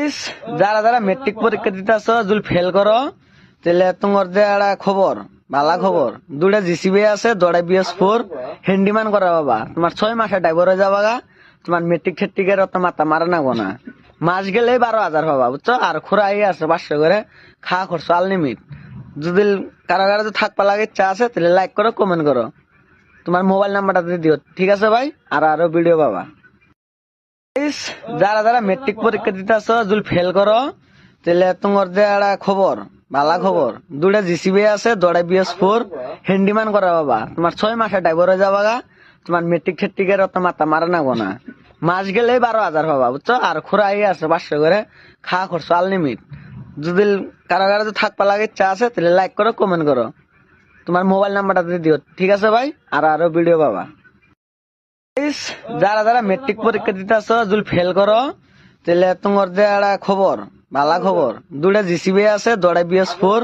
ইস, যারা যারা মেট্রিক পরীক্ষা দিতে আসো যদি ফেল করো তাহলে তোমার যে একটা খবর ভালো খবর দুটা জিসিবি আছে দড়াই বিএস4 হ্যান্ডিম্যান করা বাবা তোমার 6 মাসে ড্রাইভার হয়ে যাবা গা। তোমার মেট্রিক ঠেট্রিকের অত মাথা মারা না গোনা মাস গেলে 12,000 পাবা বুঝছো। আর খুরাই আছে 500 করে খাওয়া খরচ আনলিমিট। যদি কারো কারো যদি থাকবা লাগে ইচ্ছা আছে তাহলে লাইক করো কমেন্ট করো তোমার মোবাইল নাম্বারটা দিয়ে দিও ঠিক আছে ভাই। আর আরো ভিডিও পাবা। ইস, যারা যারা মেট্রিক পরীক্ষা দিতে আসো যদি ফেল করো তাহলে তোমার যে একটা খবর ভালো খবর দুটা জিসিবি আছে দড়াই বিএস4 হ্যান্ডিম্যান করা বাবা তোমার 6 মাসে ড্রাইভার হয়ে যাবা গা। তোমার মেট্রিক ঠেট্রিকের অত মাথা মারা না গোনা মাস গেলে 12,000 পাবা বুঝছো। আর খুরাই আছে 500 করে খাওয়া খরচ আনলিমিট। যদি কারো কারো যদি থাকবা লাগে ইচ্ছা আছে তাহলে লাইক করো কমেন্ট করো তোমার মোবাইল নাম্বারটা দিয়ে দিও ঠিক আছে ভাই। আর আরো ভিডিও পাবা। ইস, যারা যারা মেট্রিক পরীক্ষা দিতে আসো যদি ফেল করো তাহলে তোমার যে একটা খবর ভালো খবর দুটা জিসিবি আছে দড়াই বিএস4